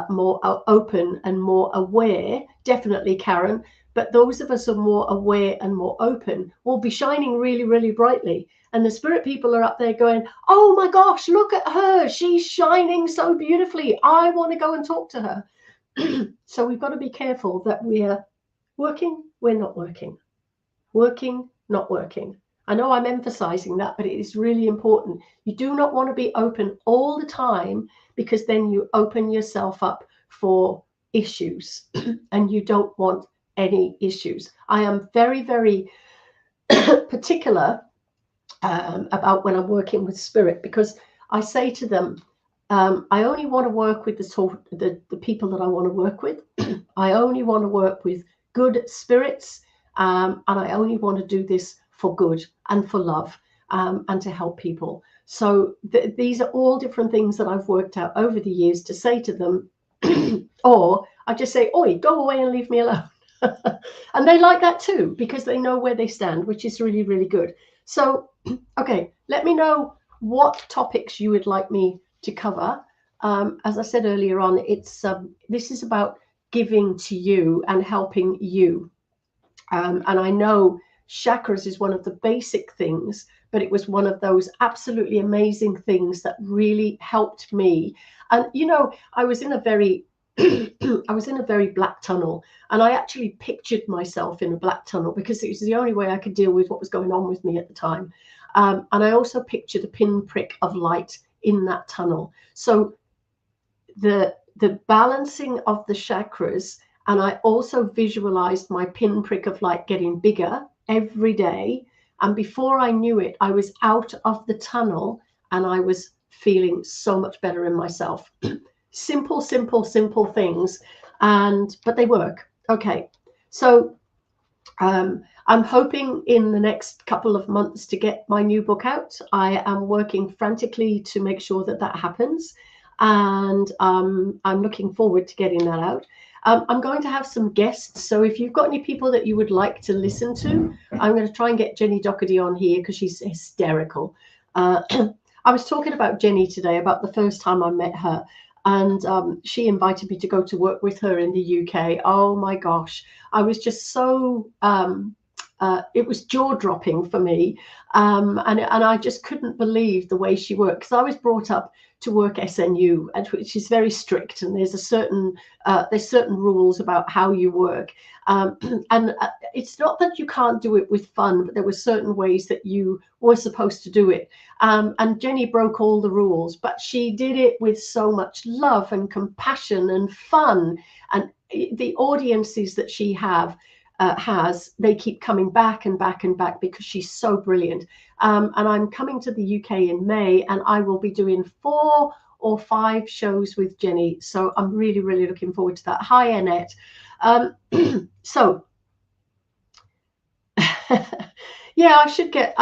A: more open and more aware, definitely Karen, but those of us who are more aware and more open will be shining really, really brightly. And the spirit people are up there going, oh my gosh, look at her. She's shining so beautifully. I want to go and talk to her. So we've got to be careful that we're working, we're not working. Working, not working. I know I'm emphasizing that, but it is really important. You do not want to be open all the time, because then you open yourself up for issues and you don't want any issues. I am very, very particular about when I'm working with spirit, because I say to them, I only want to work with the people that I want to work with. I only want to work with good spirits, and I only want to do this for good and for love, and to help people. So these are all different things that I've worked out over the years to say to them, or I just say, oi, go away and leave me alone. And they like that too, because they know where they stand, which is really, really good. So, okay, let me know what topics you would like me to cover. As I said earlier on, it's this is about giving to you and helping you. And I know chakras is one of the basic things, but it was one of those absolutely amazing things that really helped me. And you know, I was in a very I was in a very black tunnel, and I actually pictured myself in a black tunnel, because it was the only way I could deal with what was going on with me at the time. And I also pictured a pinprick of light in that tunnel. So the balancing of the chakras, and I also visualized my pinprick of light getting bigger every day. And before I knew it, I was out of the tunnel and I was feeling so much better in myself. Simple things, but they work. Okay, so I'm hoping in the next couple of months to get my new book out. I am working frantically to make sure that that happens, and I'm looking forward to getting that out. I'm going to have some guests, so if you've got any people that you would like to listen to, I'm going to try and get Jenny Doherty on here, because she's hysterical. I was talking about Jenny today, about the first time I met her, and she invited me to go to work with her in the UK. Oh my gosh, I was just so it was jaw-dropping for me, and I just couldn't believe the way she worked, because I was brought up to work SNU, which is very strict, and there's certain rules about how you work, and it's not that you can't do it with fun, but there were certain ways that you were supposed to do it, and Jenny broke all the rules, but she did it with so much love and compassion and fun, and the audiences that she has, they keep coming back and back and back, because she's so brilliant. And I'm coming to the UK in May, and I will be doing 4 or 5 shows with Jenny. So I'm really, really looking forward to that. Hi, Annette. So yeah, I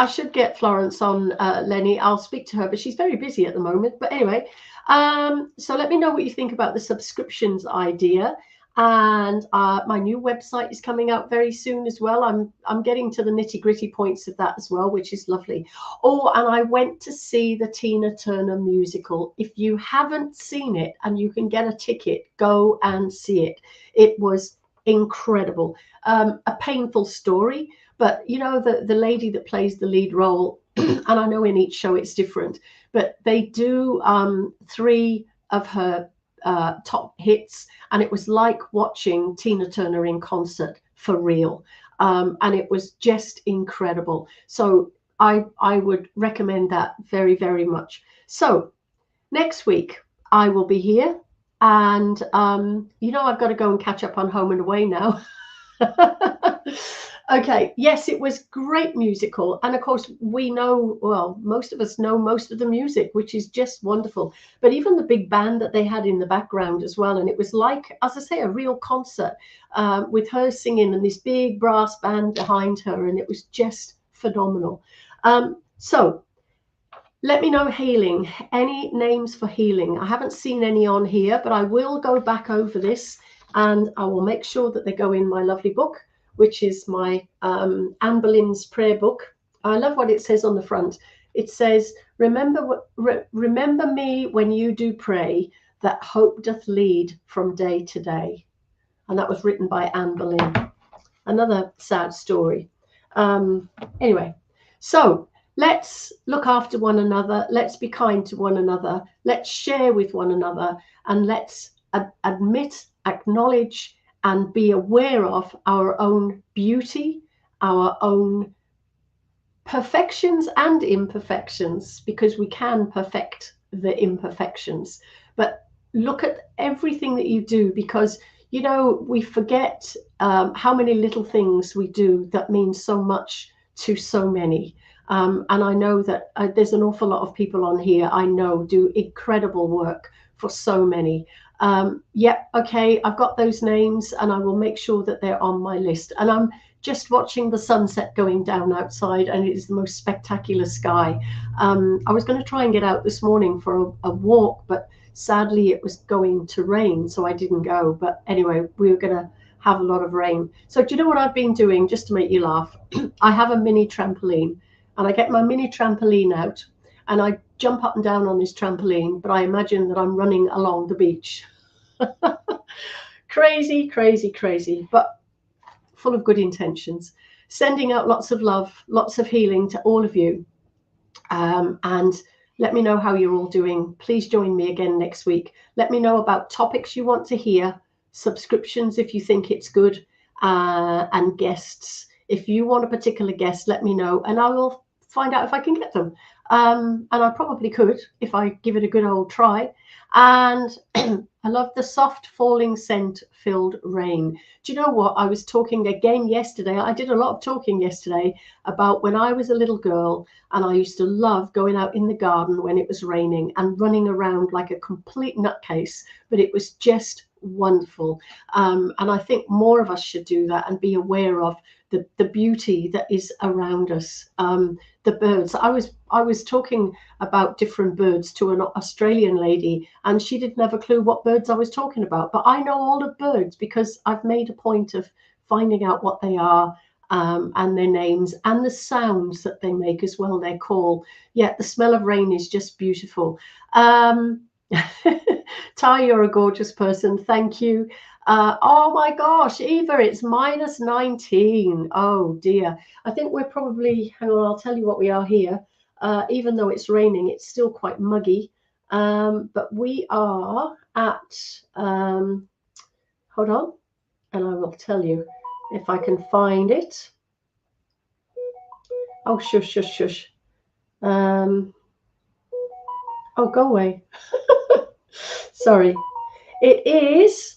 A: should get Florence on, Lenny. I'll speak to her, but she's very busy at the moment. But anyway, so let me know what you think about the subscriptions idea. And my new website is coming out very soon as well. I'm getting to the nitty-gritty points of that as well, which is lovely. Oh, and I went to see the Tina Turner musical. If you haven't seen it and you can get a ticket, go and see it. It was incredible. A painful story, but you know, the lady that plays the lead role, and I know in each show it's different, but they do 3 of her top hits, and it was like watching Tina Turner in concert for real. and it was just incredible. So I would recommend that very, very much. So next week I will be here, and I've got to go and catch up on Home and Away now. Okay, yes, it was great musical. And of course, we know, well, most of us know most of the music, which is just wonderful. But even the big band that they had in the background as well. And it was like, as I say, a real concert with her singing and this big brass band behind her. And it was just phenomenal. So let me know healing. Any names for healing? I haven't seen any on here, but I will go back over this and I will make sure that they go in my lovely book, which is my Anne Boleyn's prayer book. I love what it says on the front. It says, remember me when you do pray, that hope doth lead from day to day. And that was written by Anne Boleyn. Another sad story. Anyway, so let's look after one another. Let's be kind to one another. Let's share with one another, and let's admit, acknowledge, and be aware of our own beauty, our own perfections and imperfections, because we can perfect the imperfections. But look at everything that you do, because we forget how many little things we do that mean so much to so many. And I know that there's an awful lot of people on here I know do incredible work for so many. Okay, I've got those names, and I will make sure that they're on my list. And I'm just watching the sunset going down outside, and it is the most spectacular sky. I was going to try and get out this morning for a walk, but sadly it was going to rain, so I didn't go. But anyway, we were going to have a lot of rain. So do you know what I've been doing, just to make you laugh? I have a mini trampoline, and I get my mini trampoline out, and I jump up and down on this trampoline, but I imagine that I'm running along the beach. Crazy, crazy, crazy, but full of good intentions. Sending out lots of love, lots of healing to all of you. And let me know how you're all doing. Please join me again next week. Let me know about topics you want to hear, subscriptions if you think it's good, and guests. If you want a particular guest, let me know, and I will find out if I can get them. And I probably could if I give it a good old try. And I love the soft falling scent filled rain. Do you know what? I was talking again yesterday. I did a lot of talking yesterday about when I was a little girl, and I used to love going out in the garden when it was raining and running around like a complete nutcase, but it was just wonderful. And I think more of us should do that and be aware of the beauty that is around us. The birds. I was talking about different birds to an Australian lady, and she didn't have a clue what birds I was talking about. But I know all the birds because I've made a point of finding out what they are, and their names and the sounds that they make as well, their call. Yeah, the smell of rain is just beautiful. Ty, you're a gorgeous person. Thank you. Oh my gosh, Eva, it's -19. Oh dear. I think we're probably, hang on, I'll tell you what we are here. Even though it's raining, it's still quite muggy. But we are at, hold on, and I will tell you if I can find it. Oh, shush, shush, shush. Oh, go away. Sorry. It is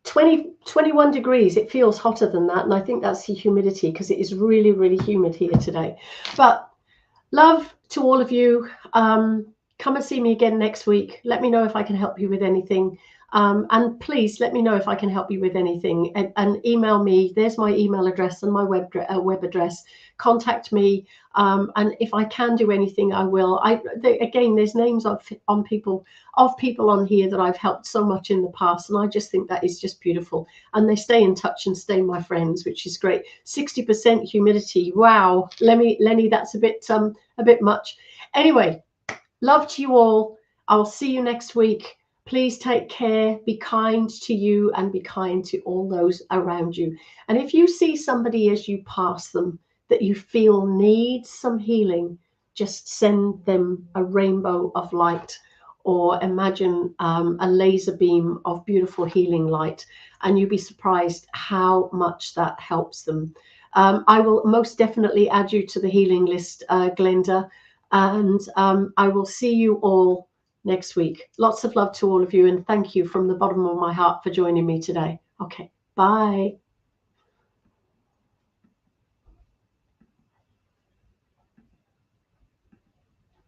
A: 21 degrees. It feels hotter than that, and I think that's the humidity, because it is really, really humid here today. But love to all of you. Come and see me again next week. Let me know if I can help you with anything, and please let me know if I can help you with anything, and email me. There's my email address and my web address. Contact me, and if I can do anything, I will. Again, there's names of people on here that I've helped so much in the past, and I just think that is just beautiful. And they stay in touch and stay my friends, which is great. 60% humidity. Wow, Lenny, that's a bit much. Anyway, love to you all. I'll see you next week. Please take care, be kind to you, and be kind to all those around you. And if you see somebody as you pass them that you feel needs some healing, just send them a rainbow of light, or imagine a laser beam of beautiful healing light, and you'd be surprised how much that helps them. I will most definitely add you to the healing list, Glenda, and I will see you all next week. Lots of love to all of you, and thank you from the bottom of my heart for joining me today. Okay, bye.